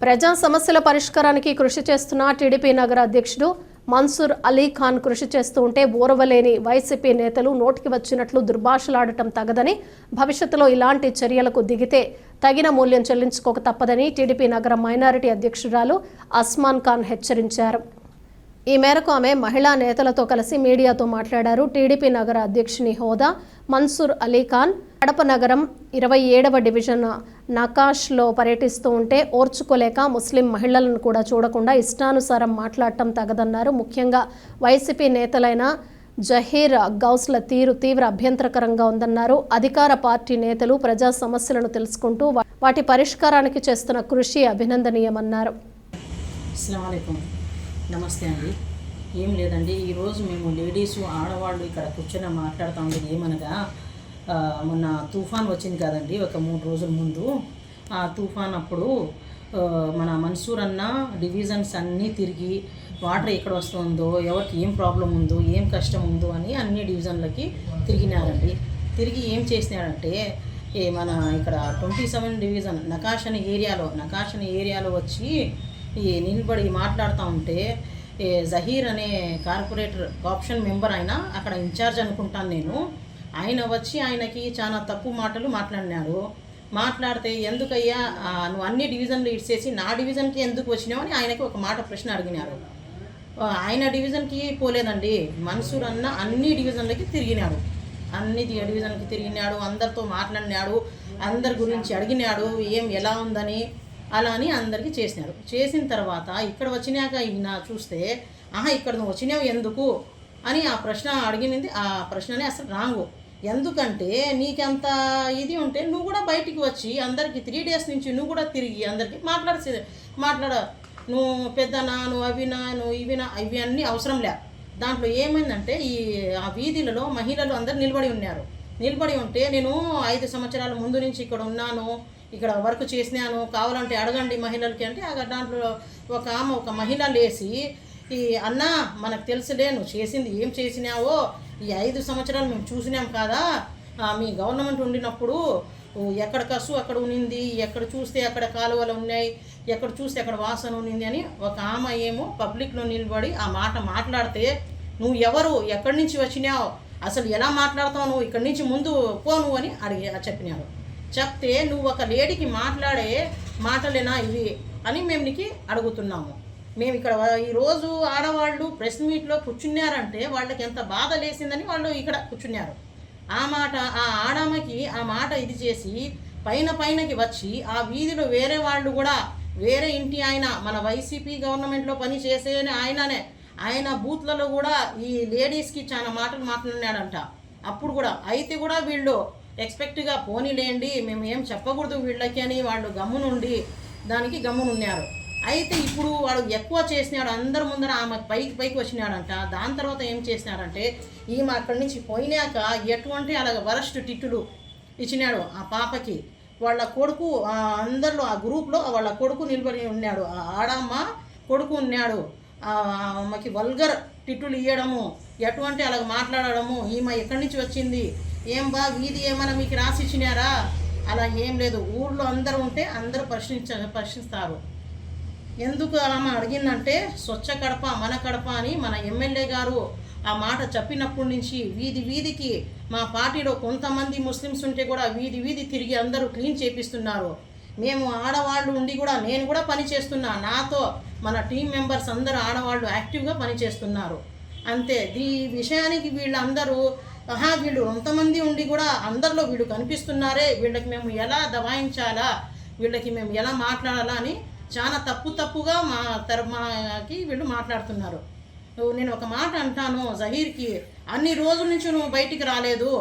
ప్రజా సమస్యల పరిష్కారానికి కృషి చేస్తున్న టీడీపీ నగర అధ్యక్షుడు మన్సూర్ అలీ ఖాన్ కృషి చేస్తూ ఉంటే ఓర్వలేని వైసీపీ నేతలు నోటికి వచ్చినట్లు దుర్భాషలాడటం తగదని, భవిష్యత్తులో ఇలాంటి చర్యలకు దిగితే తగిన మూల్యం చెల్లించుకోక తప్పదని టీడీపీ నగర మైనారిటీ అధ్యక్షురాలు అస్మాన్ ఖాన్ హెచ్చరించారు. ఈ మేరకు ఆమె మహిళా నేతలతో కలిసి మీడియాతో మాట్లాడారు. టీడీపీ నగర అధ్యక్షుని హోదా మన్సూర్ అలీ ఖాన్ కడప నగరం 27వ డివిజన్ నకాష్లో పర్యటిస్తూ ఉంటే ఓర్చుకోలేక ముస్లిం మహిళలను కూడా చూడకుండా ఇష్టానుసారం మాట్లాడటం తగదన్నారు. ముఖ్యంగా వైసీపీ నేతలైన జహీర్ గౌస్ల తీరు తీవ్ర అభ్యంతరకరంగా ఉందన్నారు. అధికార పార్టీ నేతలు ప్రజా సమస్యలను తెలుసుకుంటూ వాటి పరిష్కారానికి చేస్తున్న కృషి అభినందనీయమన్నారు. నమస్తే అండి. ఏం లేదండి, ఈరోజు మేము లేడీసు ఆడవాళ్ళు ఇక్కడ కూర్చొని మాట్లాడుతూ ఉండేది ఏమనగా, మొన్న తుఫాన్ వచ్చింది కదండి ఒక 3 రోజుల ముందు. ఆ తుఫాన్ అప్పుడు మన మన్సూర్ అన్న డివిజన్స్ అన్నీ తిరిగి వాటర్ ఎక్కడ వస్తుందో, ఎవరికి ఏం ప్రాబ్లం ఉందో, ఏం కష్టం ఉందో అని అన్ని డివిజన్లకి తిరిగినారండి. తిరిగి ఏం చేసినారంటే, మన ఇక్కడ 27 డివిజన్ నకాష్ అనే ఏరియాలో వచ్చి నిలబడి మాట్లాడుతూ ఉంటే, జహీర్ అనే కార్పొరేటర్ ఆప్షన్ మెంబర్ ఆయన అక్కడ ఇన్ఛార్జ్ అనుకుంటాను నేను, ఆయన వచ్చి ఆయనకి చాలా తప్పు మాటలు మాట్లాడినాడు. మాట్లాడితే ఎందుకయ్యా నువ్వు అన్ని డివిజన్లు ఇచ్చేసి నా డివిజన్కి ఎందుకు వచ్చినావు అని ఆయనకి ఒక మాట ప్రశ్న అడిగినారు. ఆయన డివిజన్కి పోలేదండి, మన్సూర్ అన్న అన్ని డివిజన్లకి తిరిగినాడు. అన్ని డివిజన్కి తిరిగినాడు, అందరితో మాట్లాడినాడు, అందరి గురించి అడిగినాడు ఎలా ఉందని. అలా అని అందరికీ చేసినారు. చేసిన తర్వాత ఇక్కడ వచ్చినాక ఈయన చూస్తే, ఇక్కడ నువ్వు వచ్చినావు ఎందుకు అని ఆ ప్రశ్న అడిగినది. ఆ ప్రశ్ననే అసలు రాంగు. ఎందుకంటే నీకంత ఇది ఉంటే నువ్వు కూడా బయటికి వచ్చి అందరికీ 3 days నుంచి నువ్వు కూడా తిరిగి అందరికీ మాట్లాడ నువ్వు పెద్దనా, నువ్వు అవినా, నువ్వు ఇవి అన్నీ అవసరం లే. దాంట్లో ఏమైందంటే ఆ వీధులలో మహిళలు అందరు నిలబడి ఉంటే నేను 5 సంవత్సరాల ముందు నుంచి ఇక్కడ ఉన్నాను, ఇక్కడ వర్క్ చేసినాను, కావాలంటే అడగండి మహిళలకి అంటే, దాంట్లో ఒక మహిళ లేచి, అన్న మనకు తెలుసులే నువ్వు చేసింది ఏం చేసినావో, ఈ 5 సంవత్సరాలు మేము చూసినాం కదా, మీ గవర్నమెంట్ ఉండినప్పుడు ఎక్కడ కసు అక్కడ ఉన్నింది, ఎక్కడ చూస్తే అక్కడ కాలువలు ఉన్నాయి, ఎక్కడ చూస్తే అక్కడ వాసన ఉన్నింది అని ఒక ఆమె ఏమో పబ్లిక్లో నిలబడి ఆ మాట మాట్లాడితే, నువ్వు ఎవరు, ఎక్కడి నుంచి వచ్చినావు, అసలు ఎలా మాట్లాడతావు, నువ్వు ఇక్కడి నుంచి ముందు పోను అని చెప్పినాడు. చెప్తే నువ్వు ఒక లేడీకి మాట్లాడే మాటలేనా ఇవి అని మేము నీకు అడుగుతున్నాము. మేము ఇక్కడ ఈరోజు ఆడవాళ్ళు ప్రెస్ మీట్లో కూర్చున్నారంటే వాళ్ళకి ఎంత బాధ లేసిందని వాళ్ళు ఇక్కడ కూర్చున్నారు. ఆ మాట ఆ ఆడమ్మకి ఆ మాట ఇది చేసి పైనకి వచ్చి ఆ వీధిలో వేరే వాళ్ళు కూడా, వేరే ఇంటి ఆయన మన వైసీపీ గవర్నమెంట్లో పని చేసే ఆయన బూత్లలో కూడా ఈ లేడీస్కి చాలా మాటలు మాట్లాడినాడంట. అప్పుడు కూడా అయితే కూడా వీళ్ళు ఎక్స్పెక్ట్గా పోనీలేండి, మేము ఏం చెప్పకూడదు వీళ్ళకి అని వాళ్ళు గమ్మునున్నారు. అయితే ఇప్పుడు వాడు ఎక్కువ చేసినాడు, అందరి ముందర ఆమె పైకి వచ్చినాడంట. దాని తర్వాత ఏం చేసినాడంటే, ఈమె అక్కడి నుంచి పోయినాక ఎటువంటి అలాగ వరస్ట్ టిట్టులు ఇచ్చినాడు ఆ పాపకి. వాళ్ళ కొడుకు అందరిలో ఆ గ్రూప్లో వాళ్ళ కొడుకు నిలబడి ఉన్నాడు, ఆ ఆడమ్మ కొడుకు ఉన్నాడు. ఆమెకి వల్గర్ టిట్టులు ఇవ్వడము, ఎటువంటి అలాగ మాట్లాడడము, ఈమె ఎక్కడి నుంచి వచ్చింది, ఏం వీధి ఏమైనా మీకు రాసిచ్చినారా, అలా ఏం లేదు. ఊళ్ళో అందరూ ఉంటే అందరూ ప్రశ్నిస్తారు. ఎందుకు ఆమె అడిగిందంటే, స్వచ్ఛ కడప మన కడప అని మన ఎమ్మెల్యే గారు ఆ మాట చెప్పినప్పటి నుంచి వీధికి మా పార్టీలో కొంతమంది ముస్లిమ్స్ ఉంటే కూడా వీధి తిరిగి అందరూ క్లీన్ చేపిస్తున్నారు. మేము ఆడవాళ్ళు ఉండి కూడా నేను కూడా పని చేస్తున్నా, నాతో మన టీం మెంబర్స్ అందరూ ఆడవాళ్ళు యాక్టివ్గా పనిచేస్తున్నారు. అంతే. ఈ విషయానికి వీళ్ళందరూ వీళ్ళు కొంతమంది ఉండి కూడా అందరిలో వీళ్ళు కనిపిస్తున్నారే, వీళ్ళకి మేము ఎలా దబాయించాలా, వీళ్ళకి మేము ఎలా మాట్లాడాలా అని చాలా తప్పుగా మాకి వీళ్ళు మాట్లాడుతున్నారు. నేను ఒక మాట అంటాను జహీర్కి, అన్ని రోజుల నుంచి నువ్వు బయటికి రాలేదు,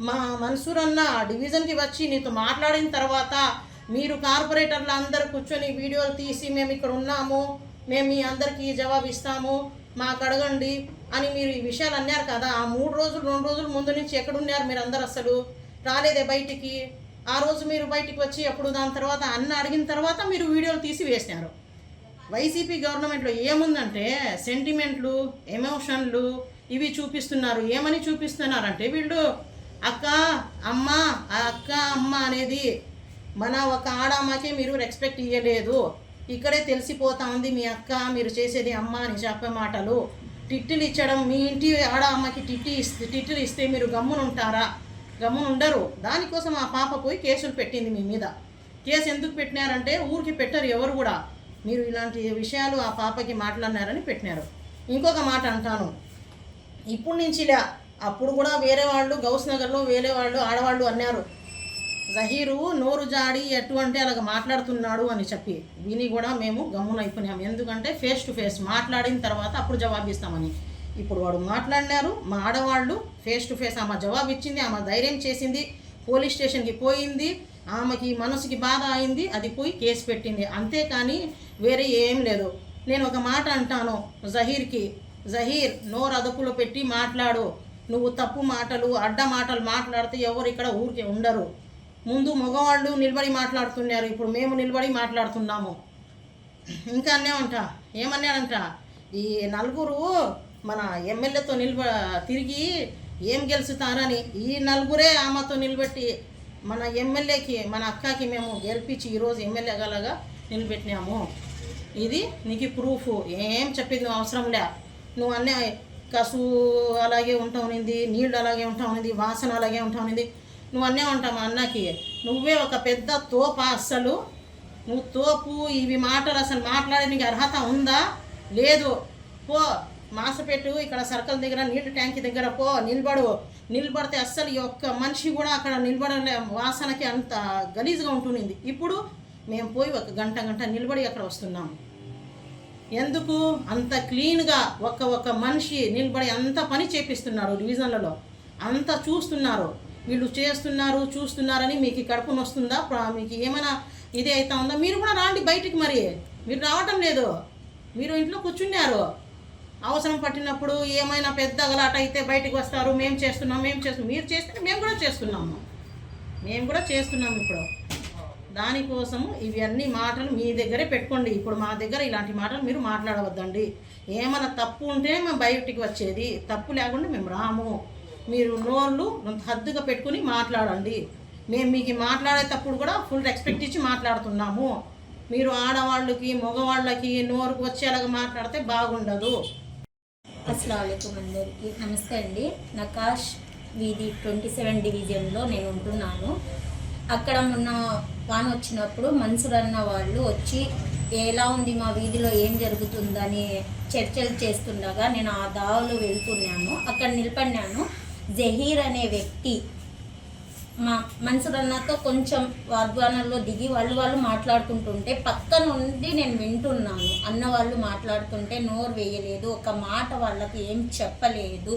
మా మన్సూర్ అన్న డివిజన్కి వచ్చి నీతో మాట్లాడిన తర్వాత మీరు కార్పొరేటర్లు అందరూ కూర్చొని వీడియోలు తీసి మేము ఇక్కడ ఉన్నాము, మేము మీ అందరికీ జవాబు ఇస్తాము, మాకు అడగండి అని మీరు ఈ విషయాలు అన్నారు కదా. ఆ 2 రోజుల ముందు నుంచి ఎక్కడున్నారు మీరు అందరు, అసలు రాలేదే బయటికి. ఆ రోజు మీరు బయటికి వచ్చి అప్పుడు దాని తర్వాత అన్న అడిగిన తర్వాత మీరు వీడియోలు తీసి వేసినారు. వైసీపీ గవర్నమెంట్లో ఏముందంటే సెంటిమెంట్లు, ఎమోషన్లు ఇవి చూపిస్తున్నారు. ఏమని చూపిస్తున్నారంటే, వీళ్ళు అక్క అమ్మ అనేది మన ఒక ఆడమ్మకి మీరు రెస్పెక్ట్ ఇవ్వలేదు, ఇక్కడే తెలిసిపోతా ఉంది మీ అక్క మీరు చేసేది అమ్మ అని చెప్పే మాటలు. టిట్టులు ఇచ్చడం, మీ ఇంటి ఆడ అమ్మకి టిట్టులు ఇస్తే మీరు గమ్మునుంటారా? గమ్మునుండరు. దానికోసం ఆ పాప పోయి కేసులు పెట్టింది మీ మీద. కేసు ఎందుకు పెట్టినారంటే ఊరికి పెట్టరు ఎవరు కూడా. మీరు ఇలాంటి విషయాలు ఆ పాపకి మాట్లాడినారని పెట్టినారు. ఇంకొక మాట అంటాను, ఇప్పుడు నుంచిలే, అప్పుడు కూడా వేరే వాళ్ళు గౌస్ నగర్లో వేరే వాళ్ళు ఆడవాళ్ళు అన్నారు జహీరు నోరు జాడి ఎటువంటి అలాగ మాట్లాడుతున్నాడు అని చెప్పి. విని కూడా మేము గమ్మునైపోయినాము. ఎందుకంటే ఫేస్ టు ఫేస్ మాట్లాడిన తర్వాత అప్పుడు జవాబిస్తామని. ఇప్పుడు వాడు మాట్లాడినారు, మా ఆడవాళ్ళు ఫేస్ టు ఫేస్ ఆమె జవాబు ఇచ్చింది, ఆమె ధైర్యం చేసింది, పోలీస్ స్టేషన్కి పోయింది, ఆమెకి మనసుకి బాధ అయింది, అది పోయి కేసు పెట్టింది. అంతేకాని వేరే ఏం లేదు. నేను ఒక మాట అంటాను జహీర్కి, జహీర్ నోరు అదుపులో పెట్టి మాట్లాడు. నువ్వు తప్పు మాటలు అడ్డ మాటలు మాట్లాడితే ఎవరు ఇక్కడ ఊరికి ఉండరు. ముందు మగవాళ్ళు నిలబడి మాట్లాడుతున్నారు, ఇప్పుడు మేము నిలబడి మాట్లాడుతున్నాము. ఇంకా ఏమన్నాడంట ఈ నలుగురు మన ఎమ్మెల్యేతో తిరిగి ఏం గెలుస్తారని, ఈ నలుగురే ఆమెతో నిలబెట్టి మన ఎమ్మెల్యేకి మన అక్కకి మేము గెలిపించి ఈరోజు ఎమ్మెల్యే గలగా నిలబెట్టినాము. ఇది నీకు ప్రూఫ్. ఏం చెప్పింది అవసరం లే. నువ్వు అన్నీ కసు అలాగే ఉంటావునింది, నీళ్ళు అలాగే ఉంటావునింది, వాసన అలాగే ఉంటావునింది, నువ్వు అన్నీ ఉంటావు మా అన్నకి. నువ్వే ఒక పెద్ద తోప. అస్సలు నువ్వు తోపు. ఇవి మాటలు అసలు మాట్లాడే నీకు అర్హత ఉందా? లేదు. పో మాసపెట్టు ఇక్కడ సర్కిల్ దగ్గర నీళ్ళు ట్యాంక్ దగ్గర పో, నిలబడితే అస్సలు ఈ ఒక్క మనిషి కూడా అక్కడ నిలబడలే. వాసనకి అంత గలీజ్గా ఉంటునింది. ఇప్పుడు మేము పోయి ఒక గంట నిలబడి అక్కడ వస్తున్నాము. ఎందుకు అంత క్లీన్గా ఒక్క మనిషి నిలబడి అంత పని చేపిస్తున్నాడు డివిజన్లలో. అంత చూస్తున్నారు, వీళ్ళు చూస్తున్నారని మీకు కడుపుని వస్తుందా? మీకు ఏమైనా ఇది అవుతా ఉందా? మీరు కూడా రాండి బయటికి. మరి మీరు రావటం లేదు, మీరు ఇంట్లో కూర్చున్నారు. అవసరం పట్టినప్పుడు ఏమైనా పెద్ద గలాట అయితే బయటికి వస్తారు. మేము చేస్తున్నాం. మీరు చేస్తే మేము కూడా చేస్తున్నాము. ఇప్పుడు దానికోసము ఇవన్నీ మాటలు మీ దగ్గరే పెట్టుకోండి. ఇప్పుడు మా దగ్గర ఇలాంటి మాటలు మీరు మాట్లాడవద్దండి. ఏమైనా తప్పు ఉంటే మేము బయటికి వచ్చేది, తప్పు లేకుండా మేము రాము. మీరు నోళ్ళు హద్దుగా పెట్టుకుని మాట్లాడండి. మేము మీకు మాట్లాడేటప్పుడు కూడా ఫుల్ రెస్పెక్ట్ ఇచ్చి మాట్లాడుతున్నాము. మీరు ఆడవాళ్ళకి మగవాళ్ళకి నోరుకు వచ్చేలాగా మాట్లాడితే బాగుండదు. అస్సలాము అలైకుం అందరికీ నమస్తే అండి. నకాష్ వీధి 27 డివిజన్లో నేను ఉంటున్నాను. అక్కడ మొన్న వాన వచ్చినప్పుడు మన్సూర్ అన్న వాళ్ళు వచ్చి ఎలా ఉంది మా వీధిలో ఏం జరుగుతుందని చర్చలు చేస్తుండగా నేను ఆ దావలో వెళ్తున్నాను. అక్కడ నిలబడినాను. జహీర్ అనే వ్యక్తి మా మన్సూర్ అన్నతో కొంచెం వాగ్వానంలో దిగి వాళ్ళు మాట్లాడుకుంటుంటే పక్కన ఉండి నేను వింటున్నాను. అన్న వాళ్ళు మాట్లాడుతుంటే నోరు వేయలేదు, ఒక మాట వాళ్ళకి ఏం చెప్పలేదు.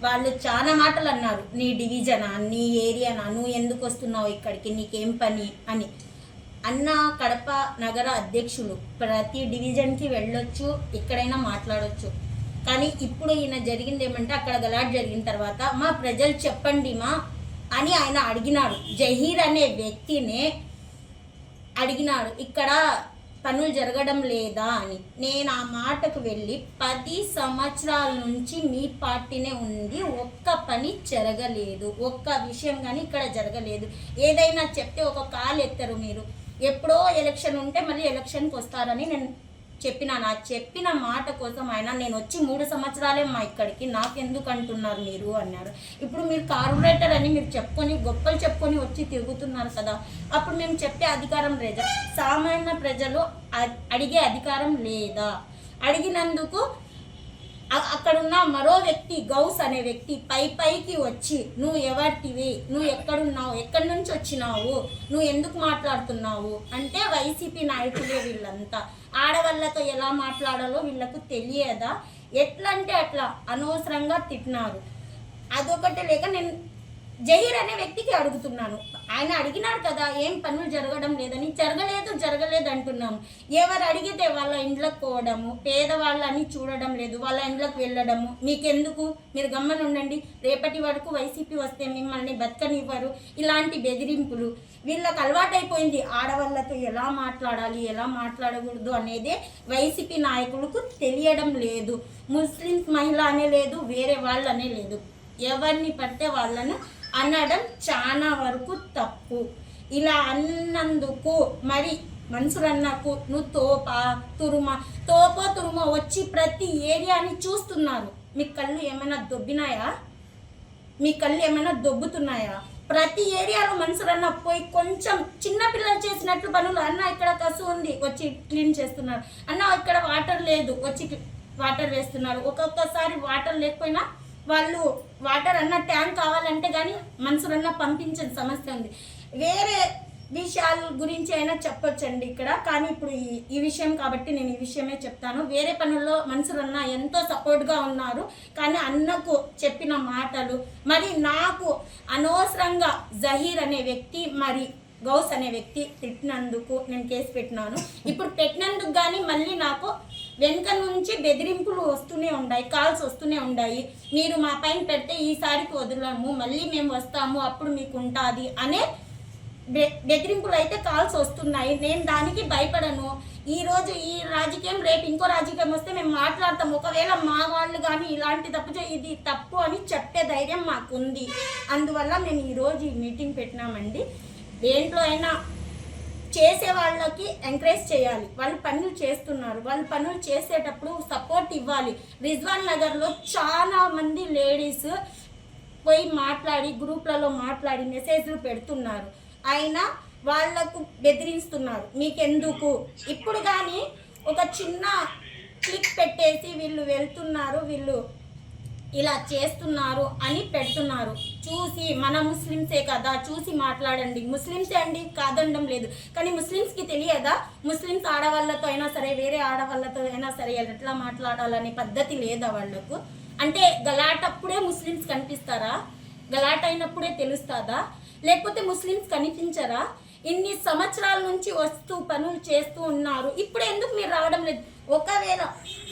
వాళ్ళు చాలా మాటలు అన్నారు. నీ డివిజనా, నీ ఏరియానా, నువ్వు ఎందుకు వస్తున్నావు ఇక్కడికి, నీకేం పని అని. అన్న కడప నగర అధ్యక్షులు, ప్రతి డివిజన్కి వెళ్ళొచ్చు, ఎక్కడైనా మాట్లాడవచ్చు. కానీ ఇప్పుడు ఈయన జరిగింది ఏమంటే అక్కడ గలాట్ జరిగిన తర్వాత మా ప్రజలు చెప్పండి మా అని ఆయన అడిగినాడు. జహీర్ అనే వ్యక్తినే అడిగినాడు ఇక్కడ పనులు జరగడం లేదా అని. నేను ఆ మాటకు వెళ్ళి 10 సంవత్సరాల నుంచి మీ పార్టీనే ఉంది, ఒక్క పని జరగలేదు, ఒక్క విషయం కానీ ఇక్కడ జరగలేదు. ఏదైనా చెప్తే ఒక కాలు ఎత్తరు మీరు. ఎప్పుడో ఎలక్షన్ ఉంటే మళ్ళీ ఎలక్షన్కి వస్తారని నేను చెప్పినాను. ఆ చెప్పిన మాట కోసం ఆయన నేను వచ్చి 3 సంవత్సరాలే మా ఇక్కడికి, నాకెందుకు అంటున్నారు మీరు అన్నారు. ఇప్పుడు మీరు కార్పొరేటర్ అని మీరు గొప్పలు చెప్పుకొని వచ్చి తిరుగుతున్నారు కదా, అప్పుడు మేము చెప్పే అధికారం లేదా? సామాన్య ప్రజలు అడిగే అధికారం లేదా? అడిగినందుకు అక్కడున్న మరో వ్యక్తి గౌస్ అనే వ్యక్తి పైకి వచ్చి నువ్వు ఎవరివి, నువ్వు ఎక్కడున్నావు, ఎక్కడి నుంచి వచ్చినావు, నువ్వు ఎందుకు మాట్లాడుతున్నావు అంటే వైసీపీ నాయకులే వీళ్ళంతా. ఆడవాళ్ళతో ఎలా మాట్లాడాలో వీళ్ళకు తెలియదా? ఎట్లా అంటే అట్లా అనవసరంగా తిట్టినారు. అదొకటి లేక నేను జహీర్ అనే వ్యక్తికి అడుగుతున్నాను. ఆయన అడిగినాడు కదా ఏం పనులు జరగడం లేదని. జరగలేదు అంటున్నాము. ఎవరు అడిగితే వాళ్ళ ఇండ్లకు పోవడము, పేదవాళ్ళని చూడడం లేదు, వాళ్ళ ఇండ్లకు వెళ్ళడము. మీకెందుకు, మీరు గమ్మని ఉండండి, రేపటి వరకు వైసీపీ వస్తే మిమ్మల్ని బతకనివ్వరు, ఇలాంటి బెదిరింపులు వీళ్ళకి అలవాటైపోయింది. ఆడవాళ్ళతో ఎలా మాట్లాడాలి, ఎలా మాట్లాడకూడదు అనేది వైసీపీ నాయకులకు తెలియడం లేదు. ముస్లిమ్స్ మహిళ అనే లేదు, వేరే వాళ్ళు అనే లేదు, ఎవరిని పడితే వాళ్ళను అనడం చాలా వరకు తప్పు. ఇలా అన్నందుకు మరి మన్సూర్ అన్నకు నువ్వు తోపో తురుమో వచ్చి ప్రతి ఏరియాని చూస్తున్నారు. మీ కళ్ళు ఏమైనా దొబ్బినాయా? మీ కళ్ళు ఏమైనా దొబ్బుతున్నాయా? ప్రతి ఏరియాలో మన్సూర్ అన్న పోయి కొంచెం చిన్నపిల్లలు చేసినట్లు పనులు, అన్న ఇక్కడ కసు ఉంది వచ్చి క్లీన్ చేస్తున్నారు, అన్న ఇక్కడ వాటర్ లేదు వచ్చి వాటర్ వేస్తున్నారు. ఒక్కొక్కసారి వాటర్ లేకపోయినా వాళ్ళు వాటర్ అన్న ట్యాంక్ కావాలంటే కానీ మన్సూర్ అన్న పంపించని సమస్య ఉంది. వేరే విషయాల గురించి అయినా చెప్పొచ్చండి ఇక్కడ, కానీ ఇప్పుడు ఈ విషయం కాబట్టి నేను ఈ విషయమే చెప్తాను. వేరే పనుల్లో మన్సూర్ అన్న ఎంతో సపోర్ట్గా ఉన్నారు, కానీ అన్నకు చెప్పిన మాటలు మరి నాకు అనవసరంగా జహీర్ అనే వ్యక్తి మరి గౌస్ అనే వ్యక్తి తిట్టినందుకు నేను కేసు పెట్టినాను. ఇప్పుడు పెట్టినందుకు కానీ మళ్ళీ నాకు వెనుక నుంచి బెదిరింపులు వస్తూనే ఉన్నాయి, కాల్స్ వస్తూనే ఉన్నాయి. మీరు మా పైన పెడితే ఈసారికి వదలము, మళ్ళీ మేము వస్తాము, అప్పుడు మీకు ఉంటుంది అనే బెదిరింపులు అయితే కాల్స్ వస్తున్నాయి. నేను దానికి భయపడను. ఈరోజు ఈ రాజకీయం రేపు ఇంకో రాజకీయం వస్తే మేము మాట్లాడతాం. ఒకవేళ మా వాళ్ళు కానీ ఇలాంటి తప్పు ఇది తప్పు అని చెప్పే ధైర్యం మాకుంది. అందువల్ల మేము ఈరోజు ఈ మీటింగ్ పెట్టినామండి. దేంట్లో అయినా చేసే వాళ్ళకి ఎంకరేజ్ చేయాలి. వాళ్ళు పనులు చేస్తున్నారు, వాళ్ళు పనులు చేసేటప్పుడు సపోర్ట్ ఇవ్వాలి. రిజ్వాన్ నగర్లో చాలా మంది లేడీస్ పోయి మాట్లాడి గ్రూప్లలో మాట్లాడి మెసేజ్లు పెడుతున్నారు, అయినా వాళ్లకు బెదిరిస్తున్నారు. మీకెందుకు? ఇప్పుడు కానీ ఒక చిన్న క్లిక్ పెట్టేసి వీళ్ళు వెళ్తున్నారు, వీళ్ళు ఇలా చేస్తున్నారు అని పెడుతున్నారు. చూసి మన ముస్లిమ్సే కదా, చూసి మాట్లాడండి. ముస్లిమ్సే అండి, కాదనడం లేదు, కానీ ముస్లిమ్స్కి తెలియదా? ముస్లిమ్స్ ఆడవాళ్ళతో అయినా సరే వేరే ఆడవాళ్ళతో అయినా సరే ఎట్లా మాట్లాడాలనే పద్ధతి లేదా వాళ్లకు? అంటే గలాటప్పుడే ముస్లిమ్స్ కనిపిస్తారా? గలాట అయినప్పుడే తెలుస్తుందా? లేకపోతే ముస్లిమ్స్ కనిపించరా? ఇన్ని సంవత్సరాల నుంచి వస్తూ పనులు చేస్తూ ఉన్నారు, ఇప్పుడు ఎందుకు మీరు రావడం లేదు? ఒకవేళ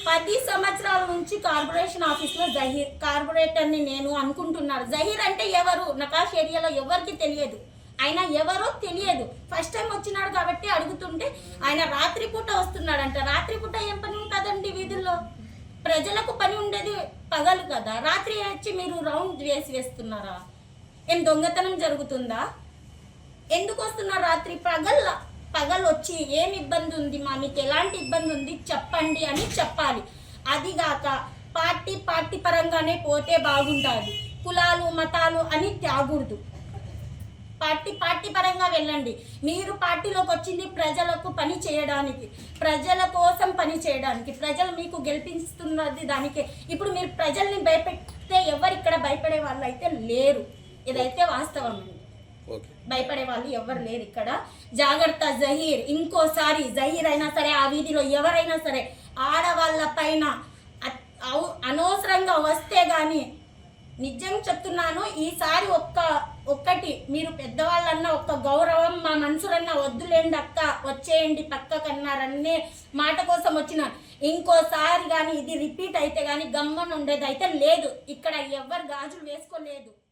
10 సంవత్సరాల నుంచి కార్పొరేషన్ ఆఫీస్లో జహీర్ కార్పొరేటర్ని నేను అనుకుంటున్నారు. జహీర్ అంటే ఎవరు? నకాష్ ఏరియాలో ఎవరికి తెలియదు, ఆయన ఎవరో తెలియదు. ఫస్ట్ టైం వచ్చినాడు కాబట్టి అడుగుతుంటే ఆయన రాత్రిపూట వస్తున్నాడంట. రాత్రిపూట ఏం పని ఉంటుందండి వీధుల్లో? ప్రజలకు పని ఉండేది పగలు కదా, రాత్రి వచ్చి మీరు రౌండ్ వేస్తున్నారా? ఏం దొంగతనం జరుగుతుందా? ఎందుకు వస్తున్నారు రాత్రి? పగలు వచ్చి ఏం ఇబ్బంది ఉంది మా, మీకు ఎలాంటి ఇబ్బంది ఉంది చెప్పండి అని చెప్పాలి. అదిగాక పార్టీ పరంగానే పోతే బాగుంటుంది. కులాలు మతాలు అని త్యాగూడదు. పార్టీ పరంగా వెళ్ళండి. మీరు పార్టీలోకి వచ్చింది ప్రజలకు పని చేయడానికి, ప్రజల కోసం పని చేయడానికి. ప్రజలు మీకు గెలిపిస్తున్నది దానికే. ఇప్పుడు మీరు ప్రజల్ని భయపెడితే ఎవరు ఇక్కడ భయపడే వాళ్ళు అయితే లేరు. ఇదైతే వాస్తవం అండి. భయపడే వాళ్ళు ఎవరు లేరు ఇక్కడ. జాగ్రత్త జహీర్. ఇంకోసారి జహీర్ అయినా సరే, ఆ వీధిలో ఎవరైనా సరే ఆడవాళ్ళ పైన అనవసరంగా వస్తే కానీ, నిజం చెప్తున్నాను, ఈసారి ఒక్కటి మీరు పెద్దవాళ్ళన్నా ఒక్క గౌరవం మా మన్సూర్ అన్న వద్దులేండి అక్క వచ్చేయండి పక్కకన్నారనే మాట కోసం వచ్చిన. ఇంకోసారి కానీ ఇది రిపీట్ అయితే కానీ గమ్మని ఉండేది అయితే లేదు. ఇక్కడ ఎవరు గాజులు వేసుకోలేదు.